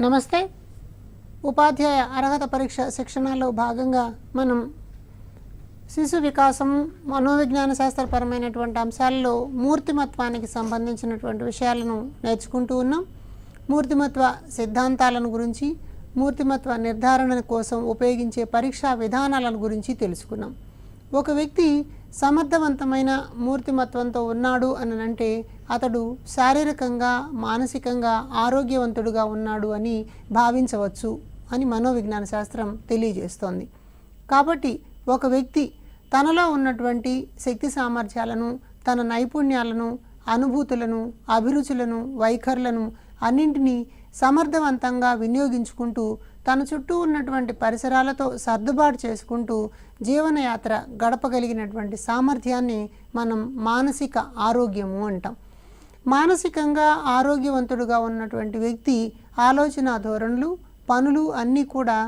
నమస్తే. ఉపాధ్యాయ అర్హత పరీక్ష శిక్షణలో భాగంగా మనం శిశు వికాసం, మనోవిజ్ఞాన శాస్త్రపరమైనటువంటి అంశాల్లో మూర్తిమత్వానికి సంబంధించినటువంటి విషయాలను నేర్చుకుంటూ ఉన్నాం. మూర్తిమత్వ సిద్ధాంతాలను గురించి, మూర్తిమత్వ నిర్ధారణ కోసం ఉపయోగించే పరీక్షా విధానాలను గురించి తెలుసుకున్నాం. ఒక వ్యక్తి సమర్థవంతమైన మూర్తిమత్వంతో ఉన్నాడు అని అంటే అతడు శారీరకంగా, మానసికంగా ఆరోగ్యవంతుడుగా ఉన్నాడు అని భావించవచ్చు అని మనోవిజ్ఞాన శాస్త్రం తెలియజేస్తోంది. కాబట్టి ఒక వ్యక్తి తనలో ఉన్నటువంటి శక్తి సామర్థ్యాలను, తన నైపుణ్యాలను, అనుభూతులను, అభిరుచులను, వైఖరులను అన్నింటినీ సమర్థవంతంగా వినియోగించుకుంటూ తన చుట్టూ ఉన్నటువంటి పరిసరాలతో సర్దుబాటు చేసుకుంటూ జీవనయాత్ర గడపగలిగినటువంటి సామర్థ్యాన్ని మనం మానసిక ఆరోగ్యము అంటాం. మానసికంగా ఆరోగ్యవంతుడుగా ఉన్నటువంటి వ్యక్తి ఆలోచన ధోరణులు, పనులు అన్నీ కూడా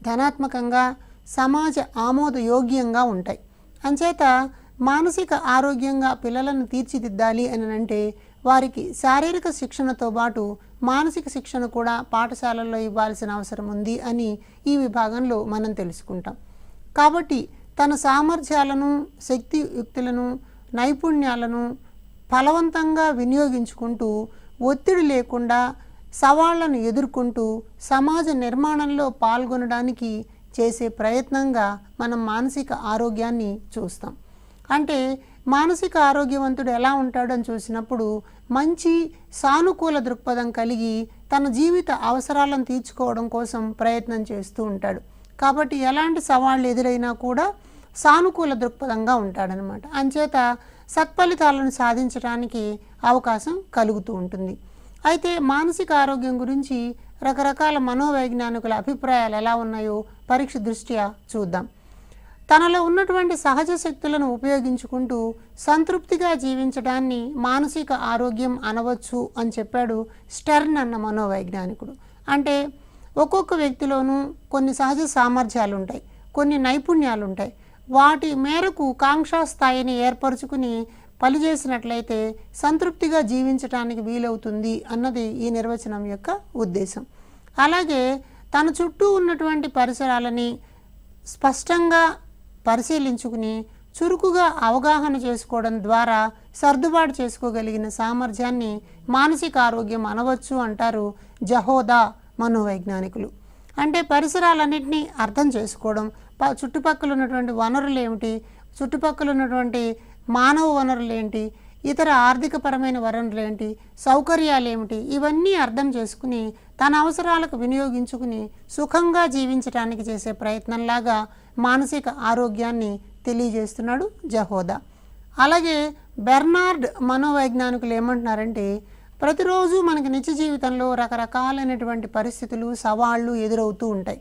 ధనాత్మకంగా, సమాజ ఆమోదయోగ్యంగా ఉంటాయి. అంచేత మానసిక ఆరోగ్యంగా పిల్లలను తీర్చిదిద్దాలి అని అంటే వారికి శారీరక శిక్షణతో పాటు మానసిక శిక్షణ కూడా పాఠశాలల్లో ఇవ్వాల్సిన అవసరం ఉంది అని ఈ విభాగంలో మనం తెలుసుకుంటాం. కాబట్టి తన సామర్థ్యాలను, శక్తియుక్తులను, నైపుణ్యాలను ఫలవంతంగా వినియోగించుకుంటూ ఒత్తిడి లేకుండా సవాళ్లను ఎదుర్కొంటూ సమాజ నిర్మాణంలో పాల్గొనడానికి చేసే ప్రయత్నంగా మనం మానసిక ఆరోగ్యాన్ని చూస్తాం. అంటే మానసిక ఆరోగ్యవంతుడు ఎలా ఉంటాడని చూసినప్పుడు మంచి సానుకూల దృక్పథం కలిగి తన జీవిత అవసరాలను తీర్చుకోవడం కోసం ప్రయత్నం చేస్తూ ఉంటాడు. కాబట్టి ఎలాంటి సవాళ్ళు ఎదురైనా కూడా సానుకూల దృక్పథంగా ఉంటాడనమాట. అంచేత సత్ఫలితాలను సాధించడానికి అవకాశం కలుగుతూ ఉంటుంది. అయితే మానసిక ఆరోగ్యం గురించి రకరకాల మనోవైజ్ఞానికుల అభిప్రాయాలు ఎలా ఉన్నాయో పరీక్ష దృష్ట్యా చూద్దాం. తనలో ఉన్నటువంటి సహజ శక్తులను ఉపయోగించుకుంటూ సంతృప్తిగా జీవించడాన్ని మానసిక ఆరోగ్యం అనవచ్చు అని చెప్పాడు స్టెర్న్ అన్న మనోవైజ్ఞానికుడు. అంటే ఒక్కొక్క వ్యక్తిలోనూ కొన్ని సహజ సామర్థ్యాలు ఉంటాయి, కొన్ని నైపుణ్యాలు ఉంటాయి. వాటి మేరకు కాంక్షా స్థాయిని ఏర్పరచుకుని పనిచేసినట్లయితే సంతృప్తిగా జీవించడానికి వీలవుతుంది అన్నది ఈ నిర్వచనం యొక్క ఉద్దేశం. అలాగే తన చుట్టూ ఉన్నటువంటి పరిసరాలని స్పష్టంగా పరిశీలించుకుని చురుకుగా అవగాహన చేసుకోవడం ద్వారా సర్దుబాటు చేసుకోగలిగిన సామర్థ్యాన్ని మానసిక ఆరోగ్యం అనవచ్చు అంటారు జహోదా మనోవైజ్ఞానికులు. అంటే పరిసరాలన్నింటినీ అర్థం చేసుకోవడం, చుట్టుపక్కల ఉన్నటువంటి వనరులు ఏమిటి, చుట్టుపక్కల ఉన్నటువంటి మానవ వనరులు ఏంటి, ఇతర ఆర్థికపరమైన వనరులు ఏంటి, సౌకర్యాలు ఏమిటి, ఇవన్నీ అర్థం చేసుకుని తన అవసరాలకు వినియోగించుకుని సుఖంగా జీవించడానికి చేసే ప్రయత్నంలాగా మానసిక ఆరోగ్యాన్ని తెలియజేస్తున్నాడు జహోదా. అలాగే బెర్నార్డ్ మనోవైజ్ఞానికులు ఏమంటున్నారంటే ప్రతిరోజు మనకి నిత్య జీవితంలో రకరకాలైనటువంటి పరిస్థితులు, సవాళ్ళు ఎదురవుతూ ఉంటాయి.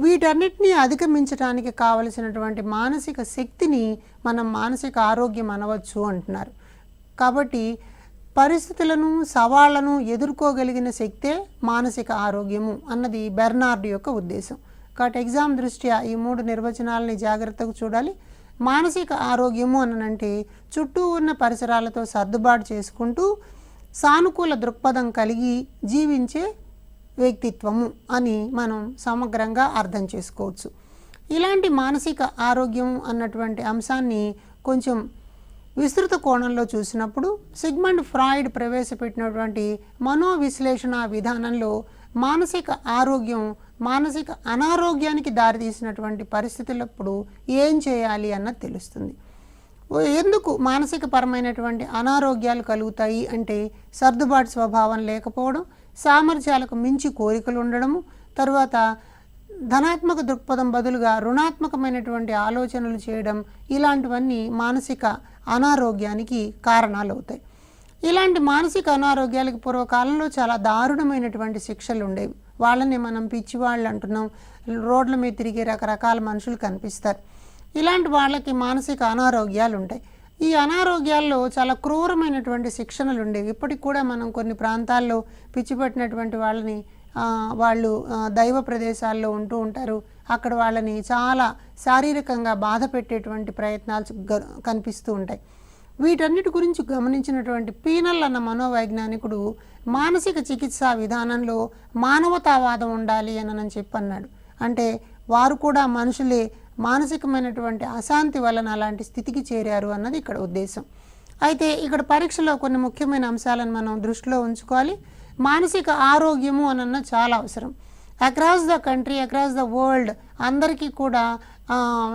వీటన్నిటినీ అధిగమించడానికి కావలసినటువంటి మానసిక శక్తిని మనం మానసిక ఆరోగ్యం అనవచ్చు అంటున్నారు. కాబట్టి పరిస్థితులను, సవాళ్లను ఎదుర్కోగలిగిన శక్తే మానసిక ఆరోగ్యము అన్నది బెర్నార్డ్ యొక్క ఉద్దేశం. కాబట్టి ఎగ్జామ్ దృష్ట్యా ఈ 3 నిర్వచనాలని జాగ్రత్తగా చూడాలి. మానసిక ఆరోగ్యము అనంటే చుట్టూ ఉన్న పరిసరాలతో సర్దుబాటు చేసుకుంటూ సానుకూల దృక్పథం కలిగి జీవించే వ్యక్తిత్వము అని మనం సమగ్రంగా అర్థం చేసుకోవచ్చు. ఇలాంటి మానసిక ఆరోగ్యం అన్నటువంటి అంశాన్ని కొంచెం విస్తృత కోణంలో చూసినప్పుడు సిగ్మండ్ ఫ్రాయిడ్ ప్రవేశపెట్టినటువంటి మనోవిశ్లేషణ విధానంలో మానసిక ఆరోగ్యం మానసిక అనారోగ్యానికి దారితీసినటువంటి పరిస్థితులప్పుడు ఏం చేయాలి అన్నది తెలుస్తుంది. ఎందుకు మానసిక పరమైనటువంటి అనారోగ్యాలు కలుగుతాయి అంటే సర్దుబాటు స్వభావం లేకపోవడం, సామర్థ్యాలకు మించి కోరికలు ఉండడము, తరువాత ధనాత్మక దృక్పథం బదులుగా రుణాత్మకమైనటువంటి ఆలోచనలు చేయడం, ఇలాంటివన్నీ మానసిక అనారోగ్యానికి కారణాలు అవుతాయి. ఇలాంటి మానసిక అనారోగ్యాలకు పూర్వకాలంలో చాలా దారుణమైనటువంటి శిక్షలు ఉండేవి. వాళ్ళని మనం పిచ్చివాళ్ళు అంటున్నాం. రోడ్ల మీద తిరిగే రకరకాల మనుషులు కనిపిస్తారు. ఇలాంటి వాళ్ళకి మానసిక అనారోగ్యాలు ఉంటాయి. ఈ అనారోగ్యాల్లో చాలా క్రూరమైనటువంటి శిక్షణలు ఉండేవి. ఇప్పటికి కూడా మనం కొన్ని ప్రాంతాల్లో పిచ్చిపట్టినటువంటి వాళ్ళని వాళ్ళు దైవ ప్రదేశాల్లో ఉంటూ ఉంటారు. అక్కడ వాళ్ళని చాలా శారీరకంగా బాధ పెట్టేటువంటి ప్రయత్నాలు కనిపిస్తూ ఉంటాయి. వీటన్నిటి గురించి గమనించినటువంటి పీనల్ అన్న మనోవైజ్ఞానికుడు మానసిక చికిత్సా విధానంలో మానవతావాదం ఉండాలి అని చెప్పన్నాడు. అంటే వారు కూడా మనుషులే, మానసికమైనటువంటి అశాంతి వలన అలాంటి స్థితికి చేరారు అన్నది ఇక్కడ ఉద్దేశం. అయితే ఇక్కడ పరీక్షలో కొన్ని ముఖ్యమైన అంశాలను మనం దృష్టిలో ఉంచుకోవాలి. మానసిక ఆరోగ్యము అన్న చాలా అవసరం. Across the country, across the world అందరికీ కూడా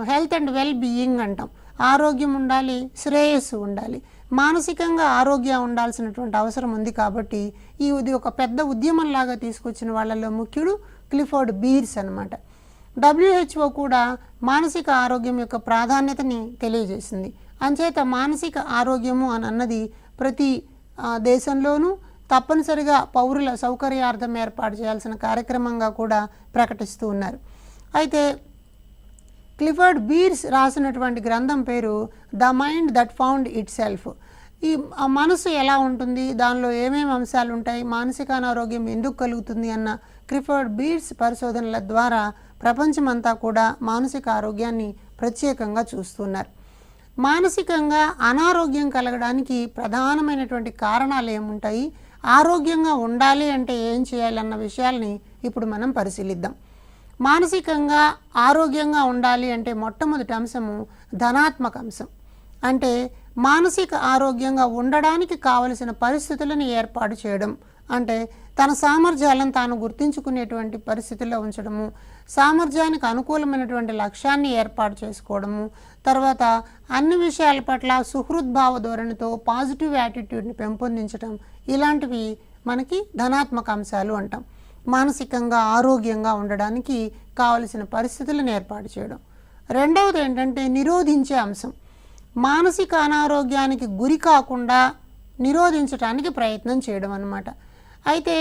హెల్త్ అండ్ వెల్ బీయింగ్ అంటాం. ఆరోగ్యం ఉండాలి, శ్రేయస్సు ఉండాలి. మానసికంగా ఆరోగ్యం ఉండాల్సినటువంటి అవసరం ఉంది. కాబట్టి ఇది ఒక పెద్ద ఉద్యమంలాగా తీసుకొచ్చిన వాళ్ళలో ముఖ్యుడు క్లిఫోర్డ్ బీర్స్ అన్నమాట. WHO కూడా మానసిక ఆరోగ్యం యొక్క ప్రాధాన్యతని తెలియజేసింది. అంచేత మానసిక ఆరోగ్యము అన్నది ప్రతి దేశంలోనూ తప్పనిసరిగా పౌరుల సౌకర్యార్థం ఏర్పాటు చేయాల్సిన కార్యక్రమంగా కూడా ప్రకటిస్తూ ఉన్నారు. అయితే క్లిఫర్డ్ బీర్స్ రాసినటువంటి గ్రంథం పేరు the mind that found it self. ఈ మనసు ఎలా ఉంటుంది, దానిలో ఏమేమి అంశాలు ఉంటాయి, మానసిక అనారోగ్యం ఎందుకు కలుగుతుంది అన్న క్లిఫర్డ్ బీర్స్ పరిశోధనల ద్వారా ప్రపంచమంతా కూడా మానసిక ఆరోగ్యాన్ని ప్రత్యేకంగా చూస్తున్నారు. మానసికంగా అనారోగ్యం కలగడానికి ప్రధానమైనటువంటి కారణాలు ఏముంటాయి, ఆరోగ్యంగా ఉండాలి అంటే ఏం చేయాలన్న విషయాల్ని ఇప్పుడు మనం పరిశీలిద్దాం. మానసికంగా ఆరోగ్యంగా ఉండాలి అంటే మొట్టమొదటి అంశము ధనాత్మక అంశం. అంటే మానసిక ఆరోగ్యంగా ఉండడానికి కావలసిన పరిస్థితులను ఏర్పాటు చేయడం, అంటే తన సామర్థ్యాలను తాను గుర్తించుకునేటువంటి పరిస్థితుల్లో ఉంచడము, సామర్థ్యానికి అనుకూలమైనటువంటి లక్ష్యాన్ని ఏర్పాటు చేసుకోవడము, తర్వాత అన్ని విషయాల పట్ల సుహృద్భావ ధోరణితో పాజిటివ్ యాటిట్యూడ్ని పెంపొందించడం, ఇలాంటివి మనకి ధనాత్మక అంశాలు అంటాం. మానసికంగా ఆరోగ్యంగా ఉండడానికి కావలసిన పరిస్థితులను ఏర్పాటు చేయడం. రెండవది ఏంటంటే నిరోధించే అంశం. మానసిక అనారోగ్యానికి గురి కాకుండా నిరోధించడానికి ప్రయత్నం చేయడం అన్నమాట. అయితే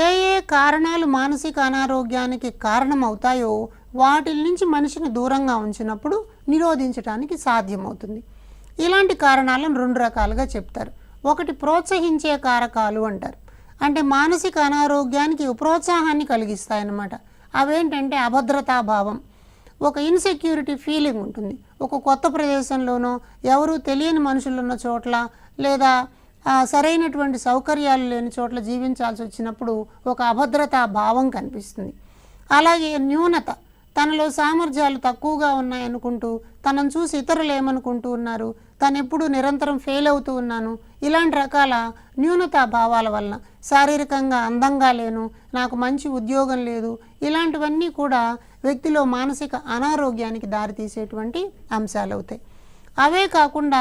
ఏ ఏ కారణాలు మానసిక అనారోగ్యానికి కారణమవుతాయో వాటి నుంచి మనిషిని దూరంగా ఉంచినప్పుడు నిరోధించడానికి సాధ్యమవుతుంది. ఇలాంటి కారణాలను రెండు రకాలుగా చెప్తారు. ఒకటి ప్రోత్సహించే కారకాలు అంటారు. అంటే మానసిక అనారోగ్యానికి ప్రోత్సాహాన్ని కలిగిస్తాయన్నమాట. అవేంటంటే అభద్రతా భావం, ఒక ఇన్సెక్యూరిటీ ఫీలింగ్ ఉంటుంది. ఒక కొత్త ప్రదేశంలోనో, ఎవరు తెలియని మనుషులు ఉన్న చోట్ల, లేదా సరైనటువంటి సౌకర్యాలు లేని చోట్ల జీవించాల్సి వచ్చినప్పుడు ఒక అభద్రతా భావం కనిపిస్తుంది. అలాగే న్యూనత, తనలో సామర్థ్యాలు తక్కువగా ఉన్నాయనుకుంటూ తనను చూసి ఇతరులు ఏమనుకుంటూ ఉన్నారు, తను ఎప్పుడు నిరంతరం ఫెయిల్ అవుతూ ఉన్నాను, ఇలాంటి రకాల న్యూనతా భావాల వలన శారీరకంగా అందంగా లేను, నాకు మంచి ఉద్యోగం లేదు, ఇలాంటివన్నీ కూడా వ్యక్తిలో మానసిక అనారోగ్యానికి దారితీసేటువంటి అంశాలు అవుతాయి. అవే కాకుండా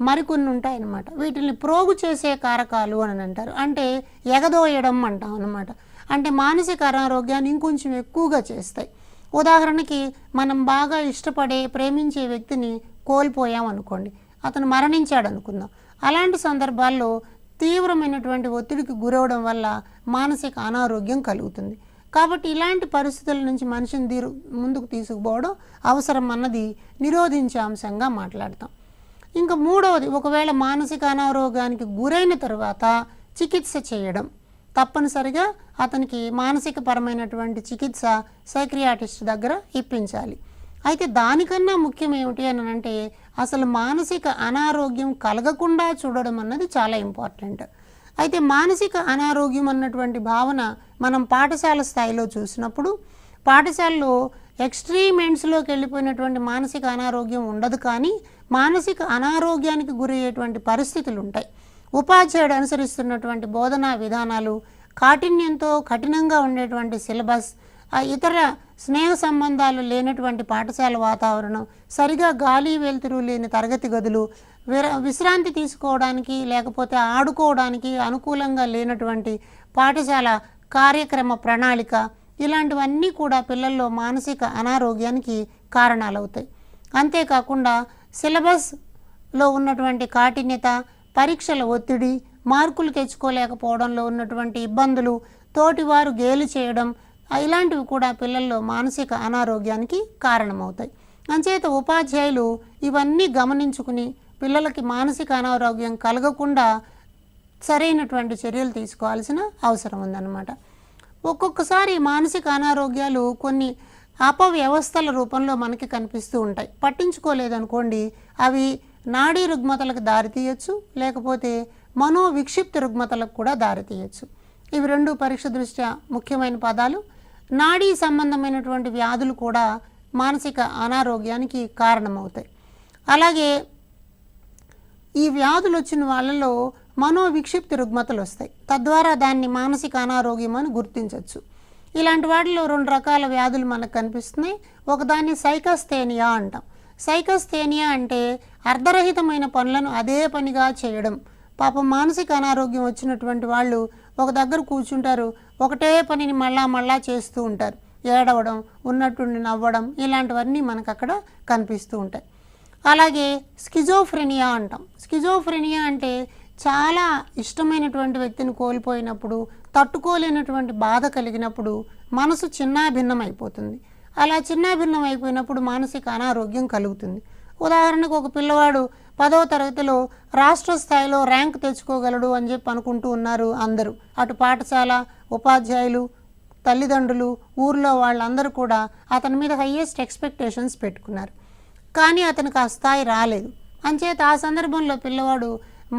మరికొన్ని ఉంటాయన్నమాట. వీటిని ప్రోగు చేసే కారకాలు అని అంటారు. అంటే ఎగదోయడం అంటాం అన్నమాట. అంటే మానసిక అనారోగ్యాన్ని ఇంకొంచెం ఎక్కువగా చేస్తాయి. ఉదాహరణకి మనం బాగా ఇష్టపడే ప్రేమించే వ్యక్తిని కోల్పోయాం అనుకోండి, అతను మరణించాడు అనుకుందాం. అలాంటి సందర్భాల్లో తీవ్రమైనటువంటి ఒత్తిడికి గురవడం వల్ల మానసిక అనారోగ్యం కలుగుతుంది. కాబట్టి ఇలాంటి పరిస్థితుల నుంచి మనిషిని ముందుకు తీసుకుపోవడం అవసరం అన్నది నిరోధించే అంశంగా మాట్లాడతాం. ఇంకా మూడవది, ఒకవేళ మానసిక అనారోగ్యానికి గురైన తర్వాత చికిత్స చేయడం. తప్పనిసరిగా అతనికి మానసిక పరమైనటువంటి చికిత్స సైక్రియాటిస్ట్ దగ్గర ఇప్పించాలి. అయితే దానికన్నా ముఖ్యం ఏమిటి అని అంటే అసలు మానసిక అనారోగ్యం కలగకుండా చూడడం అన్నది చాలా ఇంపార్టెంట్. అయితే మానసిక అనారోగ్యం అన్నటువంటి భావన మనం పాఠశాల స్థాయిలో చూసినప్పుడు, పాఠశాలలో ఎక్స్ట్రీమ్ ఎండ్స్లోకి వెళ్ళిపోయినటువంటి మానసిక అనారోగ్యం ఉండదు, కానీ మానసిక అనారోగ్యానికి గురయ్యేటువంటి పరిస్థితులు ఉంటాయి. ఉపాధ్యాయుడు అనుసరిస్తున్నటువంటి బోధనా విధానాలు, కాఠిన్యంతో కఠినంగా ఉండేటువంటి సిలబస్, ఇతర స్నేహ సంబంధాలు లేనటువంటి పాఠశాల వాతావరణం, సరిగా గాలి వెలుతురు లేని తరగతి గదులు, విశ్రాంతి తీసుకోవడానికి లేకపోతే ఆడుకోవడానికి అనుకూలంగా లేనటువంటి పాఠశాల కార్యక్రమ ప్రణాళిక, ఇలాంటివన్నీ కూడా పిల్లల్లో మానసిక అనారోగ్యానికి కారణాలవుతాయి. అంతేకాకుండా సిలబస్లో ఉన్నటువంటి కాఠిన్యత, పరీక్షల ఒత్తిడి, మార్కులు తెచ్చుకోలేకపోవడంలో ఉన్నటువంటి ఇబ్బందులు, తోటివారు గేలి చేయడం, ఇలాంటివి కూడా పిల్లల్లో మానసిక అనారోగ్యానికి కారణమవుతాయి. అంచేత ఉపాధ్యాయులు ఇవన్నీ గమనించుకుని పిల్లలకి మానసిక అనారోగ్యం కలగకుండా సరైనటువంటి చర్యలు తీసుకోవాల్సిన అవసరం ఉందన్నమాట. ఒక్కొక్కసారి మానసిక అనారోగ్యాలు కొన్ని అపవ్యవస్థల రూపంలో మనకి కనిపిస్తూ ఉంటాయి. పట్టించుకోలేదనుకోండి, అవి నాడీ రుగ్మతలకు దారితీయచ్చు, లేకపోతే మనోవిక్షిప్త రుగ్మతలకు కూడా దారితీయచ్చు. ఇవి రెండు పరీక్ష దృష్ట్యా ముఖ్యమైన పదాలు. నాడీ సంబంధమైనటువంటి వ్యాధులు కూడా మానసిక అనారోగ్యానికి కారణమవుతాయి. అలాగే ఈ వ్యాధులు వచ్చిన వాళ్ళలో మనోవిక్షిప్త రుగ్మతలు వస్తాయి, తద్వారా దాన్ని మానసిక అనారోగ్యం అని గుర్తించవచ్చు. ఇలాంటి వాటిలో రెండు రకాల వ్యాధులు మనకు కనిపిస్తున్నాయి. ఒకదాన్ని సైకస్థేనియా అంటాం. సైకస్థేనియా అంటే అర్ధరహితమైన పనులను అదే పనిగా చేయడం. పాపం మానసిక అనారోగ్యం వచ్చినటువంటి వాళ్ళు ఒక దగ్గర కూర్చుంటారు, ఒకటే పనిని మళ్ళా చేస్తూ ఉంటారు. ఏడవడం, ఉన్నట్టుండి నవ్వడం, ఇలాంటివన్నీ మనకు అక్కడ కనిపిస్తూ ఉంటాయి. అలాగే స్కిజోఫ్రెనియా అంటాం. స్కిజోఫ్రెనియా అంటే చాలా ఇష్టమైనటువంటి వ్యక్తిని కోల్పోయినప్పుడు, తట్టుకోలేనటువంటి బాధ కలిగినప్పుడు మనసు చిన్నాభిన్నం అయిపోతుంది. అలా చిన్నాభిన్నం అయిపోయినప్పుడు మానసిక అనారోగ్యం కలుగుతుంది. ఉదాహరణకు ఒక పిల్లవాడు 10వ తరగతిలో రాష్ట్ర స్థాయిలో ర్యాంక్ తెచ్చుకోగలడు అని చెప్పి అనుకుంటూ ఉన్నారు అందరూ. అటు పాఠశాల, ఉపాధ్యాయులు, తల్లిదండ్రులు, ఊర్లో వాళ్ళందరూ కూడా అతని మీద హైయెస్ట్ ఎక్స్పెక్టేషన్స్ పెట్టుకున్నారు. కానీ అతనికి ఆ స్థాయి రాలేదు. అంచేత ఆ సందర్భంలో పిల్లవాడు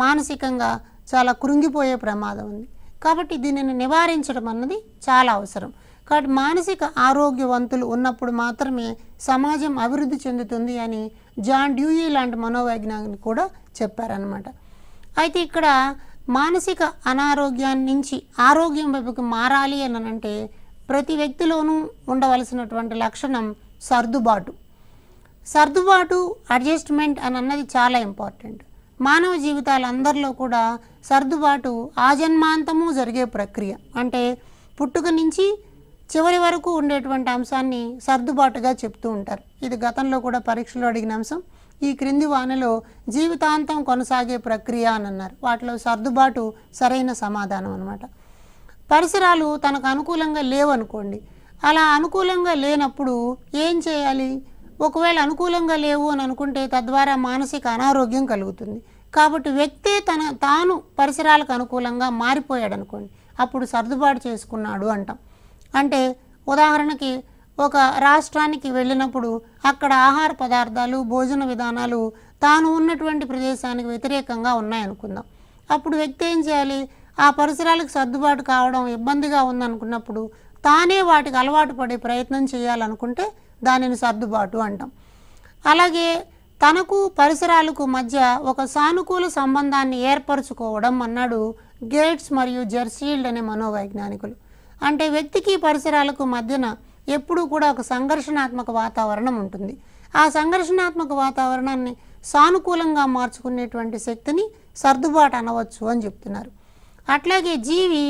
మానసికంగా చాలా కృంగిపోయే ప్రమాదం ఉంది. కాబట్టి దీనిని నివారించడం అన్నది చాలా అవసరం. కాబట్టి మానసిక ఆరోగ్యవంతులు ఉన్నప్పుడు మాత్రమే సమాజం అభివృద్ధి చెందుతుంది అని జాన్ డ్యూయీ లాంటి మనోవైజ్ఞానికులు కూడా చెప్పారనమాట. అయితే ఇక్కడ మానసిక అనారోగ్యాన్ని నుంచి ఆరోగ్యం వైపుకి మారాలి అని అంటే ప్రతి వ్యక్తిలోనూ ఉండవలసినటువంటి లక్షణం సర్దుబాటు. అడ్జస్ట్మెంట్ అని అన్నది చాలా ఇంపార్టెంట్. మానవ జీవితాలందరిలో కూడా సర్దుబాటు ఆజన్మాంతము జరిగే ప్రక్రియ. అంటే పుట్టుక నుంచి చివరి వరకు ఉండేటువంటి అంశాన్ని సర్దుబాటుగా చెప్తూ ఉంటారు. ఇది గతంలో కూడా పరీక్షలో అడిగిన అంశం. ఈ క్రింది వానలో జీవితాంతం కొనసాగే ప్రక్రియ అని అన్నారు. వాటిలో సర్దుబాటు సరైన సమాధానం అన్నమాట. పరిసరాలు తనకు అనుకూలంగా లేవనుకోండి, అలా అనుకూలంగా లేనప్పుడు ఏం చేయాలి? ఒకవేళ అనుకూలంగా లేవు అని అనుకుంటే తద్వారా మానసిక అనారోగ్యం కలుగుతుంది. కాబట్టి వ్యక్తే తాను పరిసరాలకు అనుకూలంగా మారిపోయాడు అనుకోండి, అప్పుడు సర్దుబాటు చేసుకున్నాడు అంటాం. అంటే ఉదాహరణకి ఒక రాష్ట్రానికి వెళ్ళినప్పుడు అక్కడ ఆహార పదార్థాలు, భోజన విధానాలు తాను ఉన్నటువంటి ప్రదేశానికి వ్యతిరేకంగా ఉన్నాయనుకుందాం. అప్పుడు వ్యక్తి ఏం చేయాలి? ఆ పరిసరాలకు సర్దుబాటు కావడం ఇబ్బందిగా ఉందనుకున్నప్పుడు తానే వాటికి అలవాటు పడే ప్రయత్నం చేయాలనుకుంటే దానిని సర్దుబాటు అంటాం. అలాగే తనకు పరిసరాలకు మధ్య ఒక సానుకూల సంబంధాన్ని ఏర్పరచుకోవడం అన్నాడు గేట్స్ మరియు జెర్సీల్డ్ అనే మనోవైజ్ఞానికులు. అంటే వ్యక్తికి పరిసరాలకు మధ్యన ఎప్పుడూ కూడా ఒక సంఘర్షణాత్మక వాతావరణం ఉంటుంది. ఆ సంఘర్షణాత్మక వాతావరణాన్ని సానుకూలంగా మార్చుకునేటువంటి శక్తిని సర్దుబాటు అనవచ్చు అని చెప్తున్నారు. అట్లాగే జీవి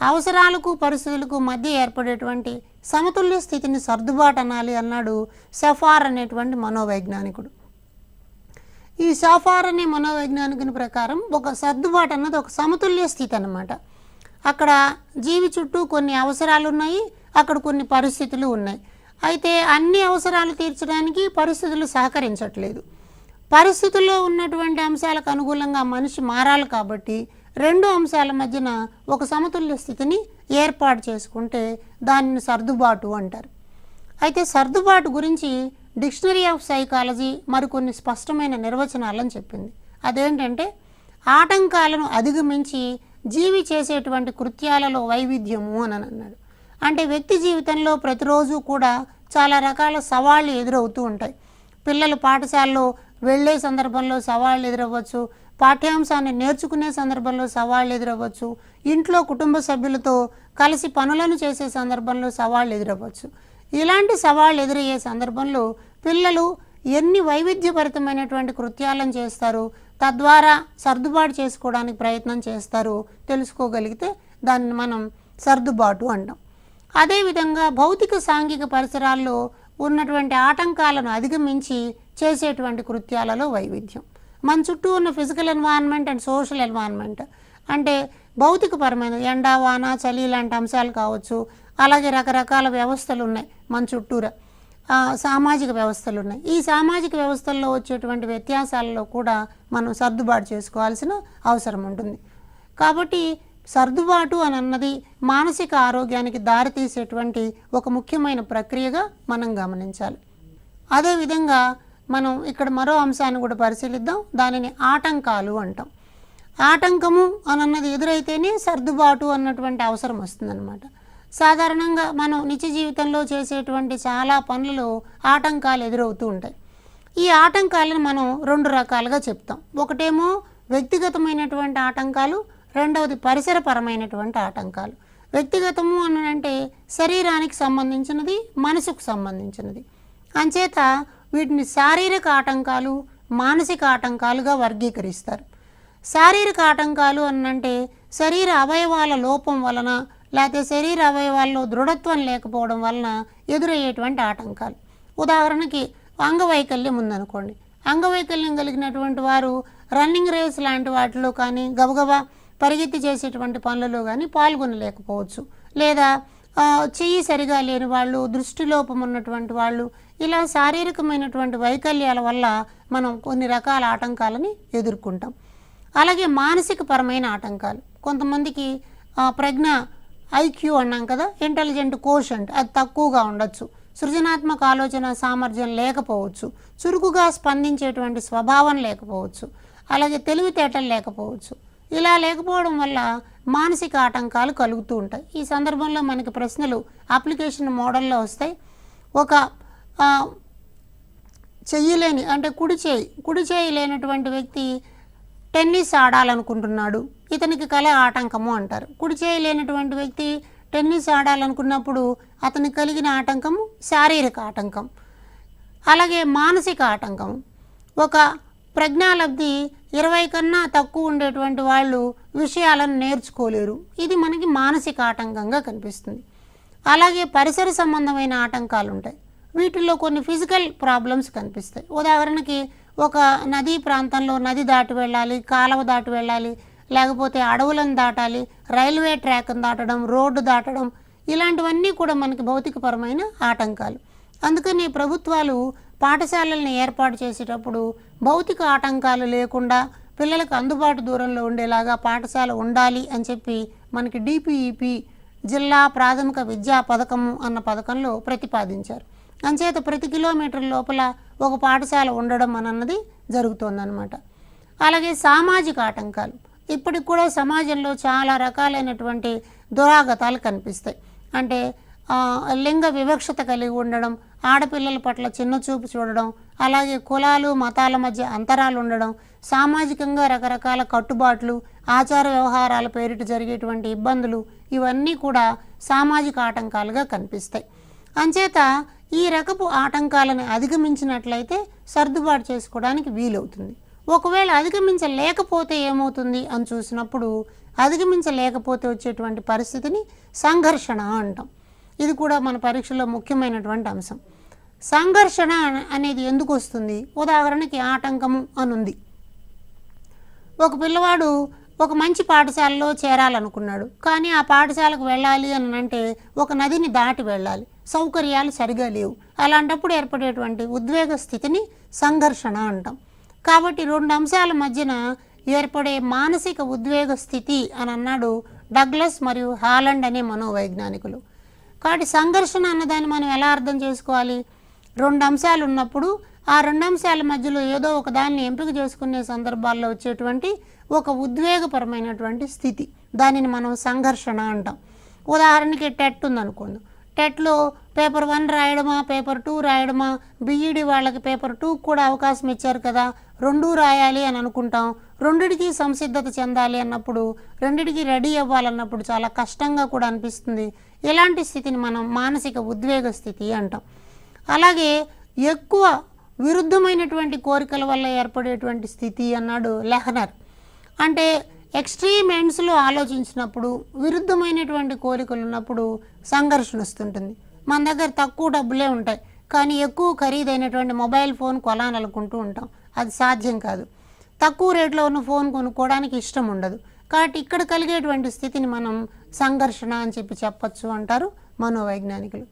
అవసరాలకు పరిస్థితులకు మధ్య ఏర్పడేటువంటి సమతుల్య స్థితిని సర్దుబాటు అనాలి అన్నాడు సఫార్ అనేటువంటి మనోవైజ్ఞానికుడు. ఈ సఫార్ అనే మనోవైజ్ఞానికుని ప్రకారం ఒక సర్దుబాటు అన్నది ఒక సమతుల్య స్థితి అన్నమాట. అక్కడ జీవి చుట్టూ కొన్ని అవసరాలు ఉన్నాయి, అక్కడ కొన్ని పరిస్థితులు ఉన్నాయి. అయితే అన్ని అవసరాలు తీర్చడానికి పరిస్థితులు సహకరించట్లేదు. పరిస్థితుల్లో ఉన్నటువంటి అంశాలకు అనుకూలంగా మనిషి మారాలి. కాబట్టి రెండు అంశాల మధ్యన ఒక సమతుల్య స్థితిని ఏర్పాటు చేసుకుంటే దానిని సర్దుబాటు అంటారు. అయితే సర్దుబాటు గురించి డిక్షనరీ ఆఫ్ సైకాలజీ మరికొన్ని స్పష్టమైన నిర్వచనాలను చెప్పింది. అదేంటంటే ఆటంకాలను అధిగమించి జీవి చేసేటువంటి కృత్యాలలో వైవిధ్యము అని అన్నాడు. అంటే వ్యక్తి జీవితంలో ప్రతిరోజు కూడా చాలా రకాల సవాళ్ళు ఎదురవుతూ ఉంటాయి. పిల్లలు పాఠశాలలో వెళ్ళే సందర్భంలో సవాళ్ళు ఎదురవ్వచ్చు, పాఠ్యాంశాన్ని నేర్చుకునే సందర్భంలో సవాళ్ళు ఎదురవ్వచ్చు, ఇంట్లో కుటుంబ సభ్యులతో కలిసి పనులను చేసే సందర్భంలో సవాళ్ళు ఎదురవ్వచ్చు. ఇలాంటి సవాళ్ళు ఎదురయ్యే సందర్భంలో పిల్లలు ఎన్ని వైవిధ్యభరితమైనటువంటి కృత్యాలను చేస్తారు, తద్వారా సర్దుబాటు చేసుకోవడానికి ప్రయత్నం చేస్తారు తెలుసుకోగలిగితే దాన్ని మనం సర్దుబాటు అంటాం. అదేవిధంగా భౌతిక సాంఘిక పరిసరాల్లో ఉన్నటువంటి ఆటంకాలను అధిగమించి చేసేటువంటి కృత్యాలలో వైవిధ్యం. మన చుట్టూ ఉన్న physical environment and social environment అంటే భౌతికపరమైన ఎండ, వాన, చలి లాంటి అంశాలు కావచ్చు. అలాగే రకరకాల వ్యవస్థలు ఉన్నాయి మన చుట్టూరా, సామాజిక వ్యవస్థలు ఉన్నాయి. ఈ సామాజిక వ్యవస్థల్లో వచ్చేటువంటి వ్యత్యాసాలలో కూడా మనం సర్దుబాటు చేసుకోవాల్సిన అవసరం ఉంటుంది. కాబట్టి సర్దుబాటు అని అన్నది మానసిక ఆరోగ్యానికి దారితీసేటువంటి ఒక ముఖ్యమైన ప్రక్రియగా మనం గమనించాలి. అదేవిధంగా మనం ఇక్కడ మరో అంశాన్ని కూడా పరిశీలిద్దాం. దానిని ఆటంకాలు అంటాం. ఆటంకము అన్నది ఎదురైతేనే సర్దుబాటు అన్నటువంటి అవసరం వస్తుందన్నమాట. సాధారణంగా మనం నిత్య జీవితంలో చేసేటువంటి చాలా పనులలో ఆటంకాలు ఎదురవుతూ ఉంటాయి. ఈ ఆటంకాలను మనం 2 రకాలుగా చెప్తాం. ఒకటేమో వ్యక్తిగతమైనటువంటి ఆటంకాలు, రెండవది పరిసరపరమైనటువంటి ఆటంకాలు. వ్యక్తిగతము అంటే శరీరానికి సంబంధించినది, మనసుకు సంబంధించినది. అంచేత వీటిని శారీరక ఆటంకాలు, మానసిక ఆటంకాలుగా వర్గీకరిస్తారు. శారీరక ఆటంకాలు అంటే శరీర అవయవాల లోపం వలన, లేకపోతే శరీర అవయవాల్లో దృఢత్వం లేకపోవడం వలన ఎదురయ్యేటువంటి ఆటంకాలు. ఉదాహరణకి అంగవైకల్యం ఉందనుకోండి. అంగవైకల్యం కలిగినటువంటి వారు రన్నింగ్ రేస్ లాంటి వాటిలో కానీ, గబగబా పరిగెత్తి చేసేటువంటి పనులలో కానీ పాల్గొనలేకపోవచ్చు. లేదా చెయ్యి సరిగా లేని వాళ్ళు, దృష్టిలోపం ఉన్నటువంటి వాళ్ళు, ఇలా శారీరకమైనటువంటి వైకల్యాల వల్ల మనం కొన్ని రకాల ఆటంకాలని ఎదుర్కొంటాం. అలాగే మానసిక పరమైన ఆటంకాలు. కొంతమందికి ప్రజ్ఞ, ఐక్యూ అన్నాం కదా, ఇంటెలిజెంట్ కోషెంట్, అది తక్కువగా ఉండొచ్చు. సృజనాత్మక ఆలోచన సామర్థ్యం లేకపోవచ్చు. చురుకుగా స్పందించేటువంటి స్వభావం లేకపోవచ్చు. అలాగే తెలివితేటలు లేకపోవచ్చు. ఇలా లేకపోవడం వల్ల మానసిక ఆటంకాలు కలుగుతూ ఉంటాయి. ఈ సందర్భంలో మనకి ప్రశ్నలు అప్లికేషన్ మోడల్లో వస్తాయి. ఒక చెయ్యలేని అంటే కుడి చేయి లేనటువంటి వ్యక్తి టెన్నిస్ ఆడాలనుకుంటున్నాడు. ఇతనికి కల ఆటంకము అంటారు. కుడి చేయి లేనటువంటి వ్యక్తి టెన్నిస్ ఆడాలనుకున్నప్పుడు అతనికి కలిగిన ఆటంకము శారీరక ఆటంకం. అలాగే మానసిక ఆటంకం. ఒక ప్రజ్ఞాలబ్ధి 20 కన్నా తక్కువ ఉండేటువంటి వాళ్ళు విషయాలను నేర్చుకోలేరు. ఇది మనకి మానసిక ఆటంకంగా కనిపిస్తుంది. అలాగే పరిసర సంబంధమైన ఆటంకాలు ఉంటాయి. వీటిల్లో కొన్ని ఫిజికల్ ప్రాబ్లమ్స్ కనిపిస్తాయి. ఉదాహరణకి ఒక నదీ ప్రాంతంలో నది దాటి వెళ్ళాలి, కాలువ దాటి వెళ్ళాలి, లేకపోతే అడవులను దాటాలి, రైల్వే ట్రాక్ను దాటడం, రోడ్డు దాటడం, ఇలాంటివన్నీ కూడా మనకి భౌతికపరమైన ఆటంకాలు. అందుకని ప్రభుత్వాలు పాఠశాలలను ఏర్పాటు చేసేటప్పుడు భౌతిక ఆటంకాలు లేకుండా పిల్లలకు అందుబాటు దూరంలో ఉండేలాగా పాఠశాల ఉండాలి అని చెప్పి మనకి DPEP జిల్లా ప్రాథమిక విద్యా పథకము అన్న పథకంలో ప్రతిపాదించారు. అంచేత ప్రతి కిలోమీటర్ లోపల ఒక పాఠశాల ఉండడం అన్నది జరుగుతోందన్నమాట. అలాగే సామాజిక ఆటంకాలు. ఇప్పటికి కూడా సమాజంలో చాలా రకాలైనటువంటి దురాగతాలు కనిపిస్తాయి. అంటే లింగ వివక్షత కలిగి ఉండడం, ఆడపిల్లల పట్ల చిన్నచూపు చూడడం, అలాగే కులాలు మతాల మధ్య అంతరాలు ఉండడం, సామాజికంగా రకరకాల కట్టుబాట్లు, ఆచార వ్యవహారాల పేరిట జరిగేటువంటి ఇబ్బందులు, ఇవన్నీ కూడా సామాజిక ఆటంకాలుగా కనిపిస్తాయి. అంచేత ఈ రకపు ఆటంకాలను అధిగమించినట్లయితే సర్దుబాటు చేసుకోవడానికి వీలవుతుంది. ఒకవేళ అధిగమించలేకపోతే ఏమవుతుంది అని చూసినప్పుడు, అధిగమించలేకపోతే వచ్చేటువంటి పరిస్థితిని సంఘర్షణ అంటాం. ఇది కూడా మన పరీక్షలో ముఖ్యమైనటువంటి అంశం. సంఘర్షణ అనేది ఎందుకు వస్తుంది? ఉదాహరణకి ఆటంకము అనుంది. ఒక పిల్లవాడు ఒక మంచి పాఠశాలలో చేరాలనుకున్నాడు. కానీ ఆ పాఠశాలకు వెళ్ళాలి అని అంటే ఒక నదిని దాటి వెళ్ళాలి, సౌకర్యాలు సరిగా లేవు. అలాంటప్పుడు ఏర్పడేటువంటి ఉద్వేగ స్థితిని సంఘర్షణ అంటాం. కాబట్టి 2 అంశాల మధ్యన ఏర్పడే మానసిక ఉద్వేగ స్థితి అని అన్నాడు డగ్లస్ మరియు హాలండ్ అనే మనోవైజ్ఞానికులు. కాబట్టి సంఘర్షణ అన్నదాన్ని మనం ఎలా అర్థం చేసుకోవాలి? 2 అంశాలు ఉన్నప్పుడు ఆ 2 అంశాల మధ్యలో ఏదో ఒక దాన్ని ఎంపిక చేసుకునే సందర్భాల్లో వచ్చేటువంటి ఒక ఉద్వేగపరమైనటువంటి స్థితి, దానిని మనం సంఘర్షణ అంటాం. ఉదాహరణకి టెట్ ఉందనుకోండి. టెట్లో పేపర్ 1 రాయడమా, పేపర్ 2 రాయడమా, BED వాళ్ళకి పేపర్ 2 కూడా అవకాశం ఇచ్చారు కదా, 2 రాయాలి అని అనుకుంటాం. రెండిటికి సంసిద్ధత చెందాలి అన్నప్పుడు, రెండిటికి రెడీ అవ్వాలన్నప్పుడు చాలా కష్టంగా కూడా అనిపిస్తుంది. ఇలాంటి స్థితిని మనం మానసిక ఉద్వేగ స్థితి అంటాం. అలాగే ఎక్కువ విరుద్ధమైనటువంటి కోరికల వల్ల ఏర్పడేటువంటి స్థితి అన్నాడు లెహనర్. అంటే ఎక్స్ట్రీమ్ ఎండ్స్లో ఆలోచించినప్పుడు, విరుద్ధమైనటువంటి కోరికలు ఉన్నప్పుడు సంఘర్షణ వస్తుంటుంది. మన దగ్గర తక్కువ డబ్బులే ఉంటాయి, కానీ ఎక్కువ ఖరీదైనటువంటి మొబైల్ ఫోన్ కొనాలనుకుంటూ ఉంటాం. అది సాధ్యం కాదు. తక్కువ రేట్లో ఉన్న ఫోన్ కొనుక్కోవడానికి ఇష్టం ఉండదు. కాబట్టి ఇక్కడ కలిగేటువంటి స్థితిని మనం సంఘర్షణ అని చెప్పచ్చు అంటారు మనోవైజ్ఞానికులు.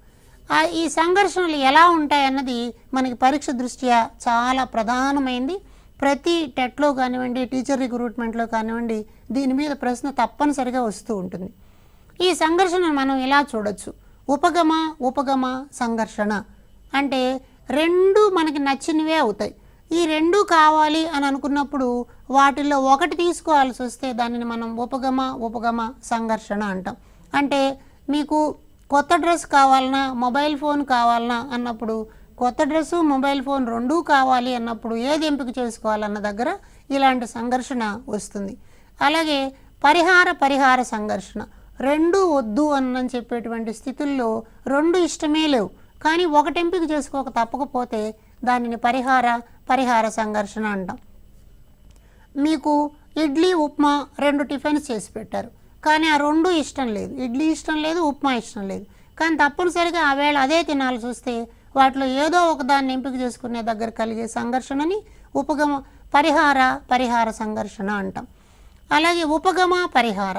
ఈ సంఘర్షణలు ఎలా ఉంటాయన్నది మనకి పరీక్ష దృష్ట్యా చాలా ప్రధానమైంది. ప్రతి టెట్లో కానివ్వండి, టీచర్ రిక్రూట్మెంట్లో కానివ్వండి, దీని మీద ప్రశ్న తప్పనిసరిగా వస్తూ ఉంటుంది. ఈ సంఘర్షణను మనం ఇలా చూడొచ్చు. ఉపగమ సంఘర్షణ అంటే రెండు మనకి నచ్చినవే అవుతాయి. ఈ రెండు కావాలి అని అనుకున్నప్పుడు వాటిల్లో ఒకటి తీసుకోవాల్సి వస్తే దానిని మనం ఉపగమ సంఘర్షణ అంటాం. అంటే మీకు కొత్త డ్రెస్ కావాలన్నా మొబైల్ ఫోన్ కావాలన్నా అన్నప్పుడు కొత్త డ్రెస్సు మొబైల్ ఫోన్ రెండూ కావాలి అన్నప్పుడు ఏది ఎంపిక చేసుకోవాలన్న దగ్గర ఇలాంటి సంఘర్షణ వస్తుంది. అలాగే పరిహార సంఘర్షణ, రెండు వద్దు అని చెప్పేటువంటి స్థితుల్లో రెండు ఇష్టమే లేవు కానీ ఒకటి ఎంపిక చేసుకోక తప్పకపోతే దానిని పరిహార సంఘర్షణ అంటాం. మీకు ఇడ్లీ ఉప్మా రెండు టిఫిన్స్ చేసి పెట్టారు కానీ ఆ రెండు ఇష్టం లేదు, ఇడ్లీ ఇష్టం లేదు, ఉప్మా ఇష్టం లేదు, కానీ తప్పనిసరిగా ఆ వేళ అదే తినాల్సి వస్తే వాటిలో ఏదో ఒకదాన్ని ఎంపిక చేసుకునే దగ్గర కలిగే సంఘర్షణని పరిహార సంఘర్షణ అంటాం. అలాగే పరిహార,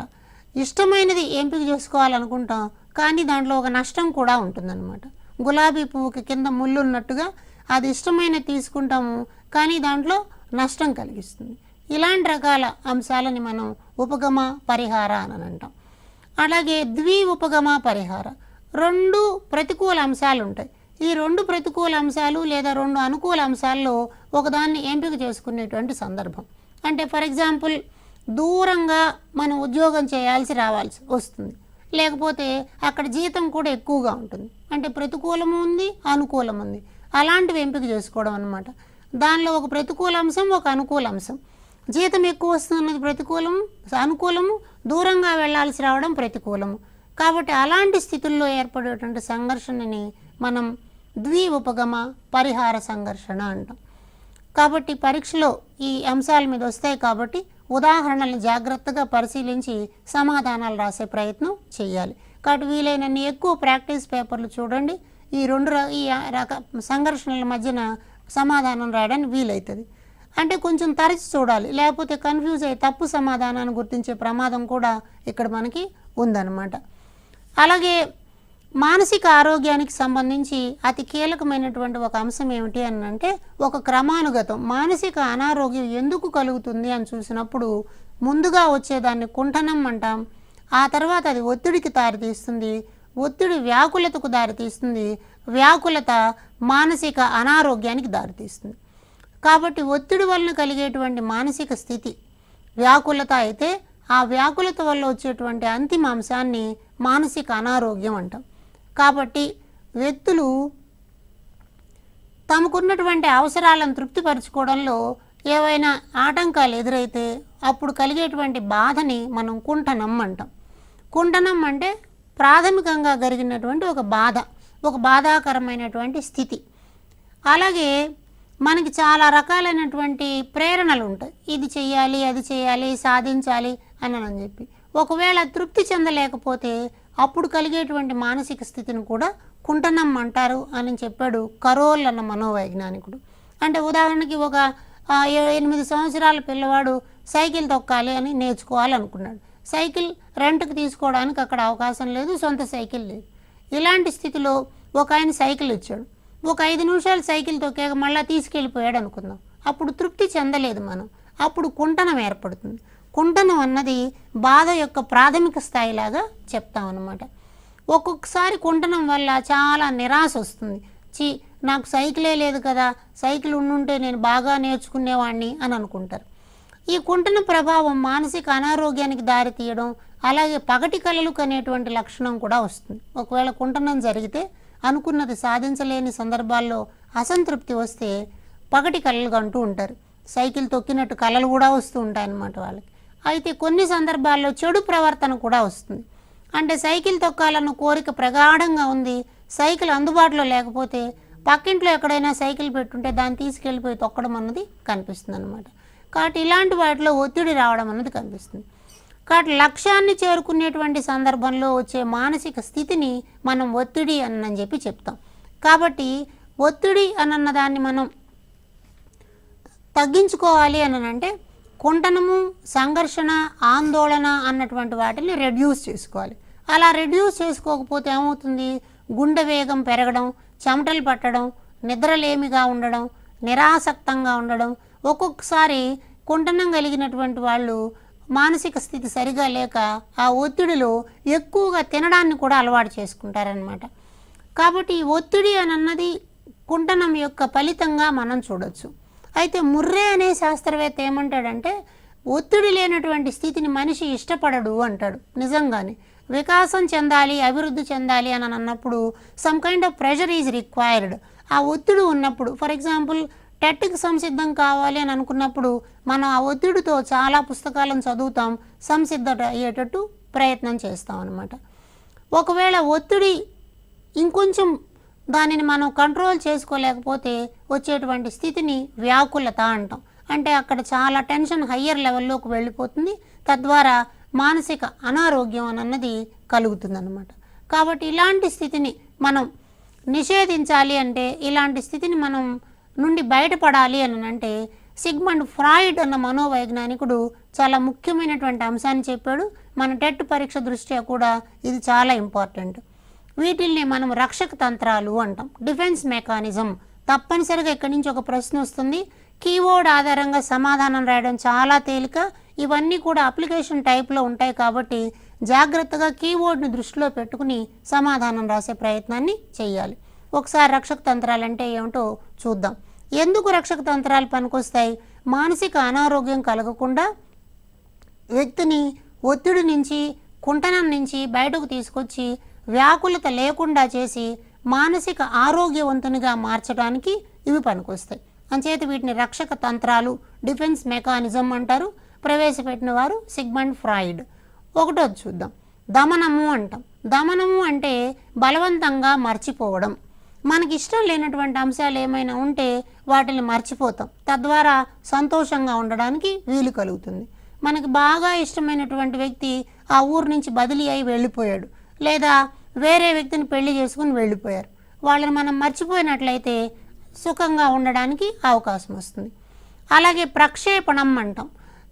ఇష్టమైనది ఎంపిక చేసుకోవాలనుకుంటాం కానీ దాంట్లో ఒక నష్టం కూడా ఉంటుందన్నమాట. గులాబీ పువ్వుకి కింద ముళ్ళు ఉన్నట్టుగా అది ఇష్టమైనది తీసుకుంటాము కానీ దాంట్లో నష్టం కలిగిస్తుంది. ఇలాంటి రకాల అంశాలని మనం పరిహార అని అంటాం. అలాగే పరిహార, రెండు ప్రతికూల అంశాలు ఉంటాయి. ఈ రెండు ప్రతికూల అంశాలు లేదా రెండు అనుకూల అంశాల్లో ఒకదాన్ని ఎంపిక చేసుకునేటువంటి సందర్భం. అంటే ఫర్ ఎగ్జాంపుల్ దూరంగా మనం ఉద్యోగం చేయాల్సి రావాల్సి వస్తుంది, లేకపోతే అక్కడ జీతం కూడా ఎక్కువగా ఉంటుంది. అంటే ప్రతికూలము ఉంది, అనుకూలం ఉంది, అలాంటివి ఎంపిక చేసుకోవడం అన్నమాట. దానిలో ఒక ప్రతికూల అంశం, ఒక అనుకూల అంశం. జీతం ఎక్కువ వస్తున్నది ప్రతికూలము, అనుకూలము, దూరంగా వెళ్ళాల్సి రావడం ప్రతికూలము. కాబట్టి అలాంటి స్థితుల్లో ఏర్పడేటువంటి సంఘర్షణని మనం పరిహార సంఘర్షణ అంటాం. కాబట్టి పరీక్షలో ఈ అంశాల మీద వస్తాయి కాబట్టి ఉదాహరణలను జాగ్రత్తగా పరిశీలించి సమాధానాలు రాసే ప్రయత్నం చేయాలి. కాబట్టి వీలైనన్ని ఎక్కువ ప్రాక్టీస్ పేపర్లు చూడండి. ఈ సంఘర్షణల మధ్యన సమాధానం రాయడానికి వీలవుతుంది. అంటే కొంచెం తరచి చూడాలి, లేకపోతే కన్ఫ్యూజ్ అయ్యి తప్పు సమాధానాన్ని గుర్తించే ప్రమాదం కూడా ఇక్కడ మనకి ఉందన్నమాట. అలాగే మానసిక ఆరోగ్యానికి సంబంధించి అతి కీలకమైనటువంటి ఒక అంశం ఏమిటి అని అంటే ఒక క్రమానుగతం. మానసిక అనారోగ్యం ఎందుకు కలుగుతుంది అని చూసినప్పుడు ముందుగా వచ్చేదాన్ని కుంఠనం అంటాం. ఆ తర్వాత అది ఒత్తిడికి దారితీస్తుంది, ఒత్తిడి వ్యాకులతకు దారితీస్తుంది, వ్యాకులత మానసిక అనారోగ్యానికి దారితీస్తుంది. కాబట్టి ఒత్తిడి వలన కలిగేటువంటి మానసిక స్థితి వ్యాకులత అయితే ఆ వ్యాకులత వల్ల వచ్చేటువంటి అంతిమ అంశాన్ని మానసిక అనారోగ్యం అంటాం. కాబట్టి వ్యక్తులు తమకున్నటువంటి అవసరాలను తృప్తిపరచుకోవడంలో ఏవైనా ఆటంకాలు ఎదురైతే అప్పుడు కలిగేటువంటి బాధని మనం కుంఠనం అంటాం. కుంఠనం అంటే ప్రాథమికంగా జరిగినటువంటి ఒక బాధ, ఒక బాధాకరమైనటువంటి స్థితి. అలాగే మనకి చాలా రకాలైనటువంటి ప్రేరణలు ఉంటాయి, ఇది చెయ్యాలి, అది చేయాలి, సాధించాలి అని చెప్పి. ఒకవేళ తృప్తి చెందలేకపోతే అప్పుడు కలిగేటువంటి మానసిక స్థితిని కూడా కుంఠనం అంటారు అని చెప్పాడు కరోల్ అన్న మనోవైజ్ఞానికుడు. అంటే ఉదాహరణకి ఒక 8 సంవత్సరాల పిల్లవాడు సైకిల్ తొక్కాలి అని నేర్చుకోవాలనుకున్నాడు. సైకిల్ రెంట్కి తీసుకోవడానికి అక్కడ అవకాశం లేదు, సొంత సైకిల్ లేదు. ఇలాంటి స్థితిలో ఒక ఆయన సైకిల్ ఇచ్చాడు, ఒక 5 నిమిషాలు సైకిల్ తొక్కాక మళ్ళీ తీసుకెళ్ళిపోయాడు అనుకుందాం. అప్పుడు తృప్తి చెందలేదు మనం, అప్పుడు కుంఠనం ఏర్పడుతుంది. కుంఠనం అన్నది బాధ యొక్క ప్రాథమిక స్థాయిలాగా చెప్తాం అన్నమాట. ఒక్కొక్కసారి కుంఠనం వల్ల చాలా నిరాశ వస్తుంది. నాకు సైకిలే లేదు కదా, సైకిల్ ఉండుంటే నేను బాగా నేర్చుకునేవాడిని అని అనుకుంటారు. ఈ కుంఠన ప్రభావం మానసిక అనారోగ్యానికి దారితీయడం, అలాగే పగటి కలలు కనేటువంటి లక్షణం కూడా వస్తుంది. ఒకవేళ కుంఠనం జరిగితే అనుకున్నది సాధించలేని సందర్భాల్లో అసంతృప్తి వస్తే పగటి కలలు అంటూ ఉంటారు. సైకిల్ తొక్కినట్టు కలలు కూడా వస్తూ ఉంటాయన్నమాట వాళ్ళకి. అయితే కొన్ని సందర్భాల్లో చెడు ప్రవర్తన కూడా వస్తుంది. అంటే సైకిల్ తొక్కాలన్న కోరిక ప్రగాఢంగా ఉంది, సైకిల్ అందుబాటులో లేకపోతే పక్కింట్లో ఎక్కడైనా సైకిల్ పెట్టుంటే దాన్ని తీసుకెళ్ళిపోయి తొక్కడం అన్నది కనిపిస్తుంది అన్నమాట. కాబట్టి ఇలాంటి వాటిలో ఒత్తిడి రావడం అన్నది కనిపిస్తుంది. కాబట్టి లక్ష్యాన్ని చేరుకునేటువంటి సందర్భంలో వచ్చే మానసిక స్థితిని మనం ఒత్తిడి అని చెప్పి చెప్తాం. కాబట్టి ఒత్తిడి అన్న దాన్ని మనం తగ్గించుకోవాలి అని అంటే కుంఠనము, సంఘర్షణ, ఆందోళన అన్నటువంటి వాటిని రెడ్యూస్ చేసుకోవాలి. అలా రెడ్యూస్ చేసుకోకపోతే ఏమవుతుంది, గుండె వేగం పెరగడం, చెమటలు పట్టడం, నిద్రలేమిగా ఉండడం, నిరాసక్తంగా ఉండడం. ఒక్కొక్కసారి కుంఠనం కలిగినటువంటి వాళ్ళు మానసిక స్థితి సరిగా లేక ఆ ఒత్తిడిలో ఎక్కువగా తినడాన్ని కూడా అలవాటు చేసుకుంటారనమాట. కాబట్టి ఈ ఒత్తిడి అని అన్నది కుంటనం యొక్క ఫలితంగా మనం చూడొచ్చు. అయితే ముర్రే అనే శాస్త్రవేత్త ఏమంటాడంటే ఒత్తిడి లేనటువంటి స్థితిని మనిషి ఇష్టపడడు అంటాడు. నిజంగానే వికాసం చెందాలి, అభివృద్ధి చెందాలి అని అన్నప్పుడు some kind of pressure is required. ఆ ఒత్తిడి ఉన్నప్పుడు, ఫర్ ఎగ్జాంపుల్ టెట్కి సంసిద్ధం కావాలి అని అనుకున్నప్పుడు మనం ఆ ఒత్తిడితో చాలా పుస్తకాలను చదువుతాం, సంసిద్ధత అయ్యేటట్టు ప్రయత్నం చేస్తాం అన్నమాట. ఒకవేళ ఒత్తిడి ఇంకొంచెం దానిని మనం కంట్రోల్ చేసుకోలేకపోతే వచ్చేటువంటి స్థితిని వ్యాకులత అంటాం. అంటే అక్కడ చాలా టెన్షన్ హయ్యర్ లెవెల్లోకి వెళ్ళిపోతుంది, తద్వారా మానసిక అనారోగ్యం అన్నది కలుగుతుందన్నమాట. కాబట్టి ఇలాంటి స్థితిని మనం నిషేధించాలి అంటే, ఇలాంటి స్థితిని మనం నుండి బయటపడాలి అని అంటే సిగ్మండ్ ఫ్రాయిడ్ అన్న మనోవైజ్ఞానికుడు చాలా ముఖ్యమైనటువంటి అంశాన్ని చెప్పాడు. మన టెట్ పరీక్ష దృష్ట్యా కూడా ఇది చాలా ఇంపార్టెంట్. వీటిల్ని మనం రక్షక తంత్రాలు అంటాం, డిఫెన్స్ మెకానిజం. తప్పనిసరిగా ఇక్కడి నుంచి ఒక ప్రశ్న వస్తుంది, కీవర్డ్ ఆధారంగా సమాధానం రాయడం చాలా తేలిక. ఇవన్నీ కూడా అప్లికేషన్ టైప్లో ఉంటాయి కాబట్టి జాగ్రత్తగా కీవర్డ్ని దృష్టిలో పెట్టుకుని సమాధానం రాసే ప్రయత్నాన్ని చేయాలి. ఒకసారి రక్షక తంత్రాలు అంటే ఏమిటో చూద్దాం. ఎందుకు రక్షక తంత్రాలు పనికొస్తాయి? మానసిక అనారోగ్యం కలగకుండా వ్యక్తిని ఒత్తిడి నుంచి, కుంటనం నుంచి బయటకు తీసుకొచ్చి వ్యాకులత లేకుండా చేసి మానసిక ఆరోగ్యవంతునిగా మార్చడానికి ఇవి పనికొస్తాయి. అంచేత వీటిని రక్షక తంత్రాలు, డిఫెన్స్ మెకానిజం అంటారు. ప్రవేశపెట్టిన వారు సిగ్మండ్ ఫ్రాయిడ్. ఒకటోది చూద్దాం, దమనము అంటాం. దమనము అంటే బలవంతంగా మర్చిపోవడం. మనకి ఇష్టం లేనటువంటి అంశాలు ఏమైనా ఉంటే వాటిని మర్చిపోతాం, తద్వారా సంతోషంగా ఉండడానికి వీలు కలుగుతుంది. మనకి బాగా ఇష్టమైనటువంటి వ్యక్తి ఆ ఊరు నుంచి బదిలీ అయి వెళ్ళిపోయాడు, లేదా వేరే వ్యక్తిని పెళ్లి చేసుకుని వెళ్ళిపోయారు. వాళ్ళని మనం మర్చిపోయినట్లయితే సుఖంగా ఉండడానికి అవకాశం వస్తుంది. అలాగే ప్రక్షేపణం అంటాం.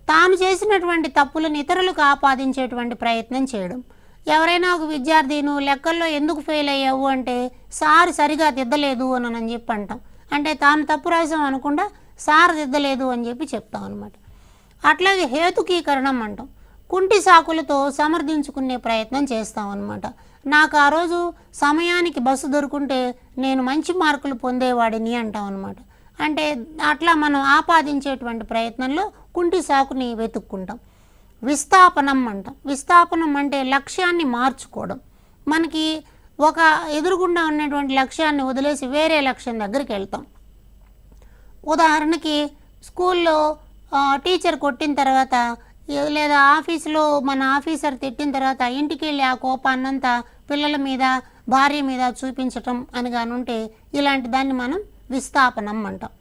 తాను చేసినటువంటి తప్పులను ఇతరులకు ఆపాదించేటువంటి ప్రయత్నం చేయడం. ఎవరైనా ఒక విద్యార్థి నువ్వు లెక్కల్లో ఎందుకు ఫెయిల్ అయ్యావు అంటే సార్ సరిగా దిద్దలేదు అని చెప్పి అంటాం. అంటే తాను తప్పు రాసాం అనకుండా సార్ దిద్దలేదు అని చెప్పి చెప్తాం అనమాట. అట్లాగే హేతుకీకరణం అంటాం. కుంటి సాకులతో సమర్థించుకునే ప్రయత్నం చేస్తాం అనమాట. నాకు ఆ రోజు సమయానికి బస్సు దొరుకుంటే నేను మంచి మార్కులు పొందేవాడిని అంటాం అనమాట. అంటే అట్లా మనం ఆపాదించేటువంటి ప్రయత్నంలో కుంటి సాకుని వెతుక్కుంటాం. విస్థాపనం అంటాం. విస్థాపనం అంటే లక్ష్యాన్ని మార్చుకోవడం. మనకి ఒక ఎదురుగుండా ఉన్నటువంటి లక్ష్యాన్ని వదిలేసి వేరే లక్ష్యం దగ్గరికి వెళ్తాం. ఉదాహరణకి స్కూల్లో టీచర్ కొట్టిన తర్వాత, లేదా ఆఫీసులో మన ఆఫీసర్ తిట్టిన తర్వాత ఇంటికి వెళ్ళి ఆ కోపాన్నంతా పిల్లల మీద, భార్య మీద చూపించటం అని కానుంటే ఇలాంటి దాన్ని మనం విస్థాపనం అంటాం.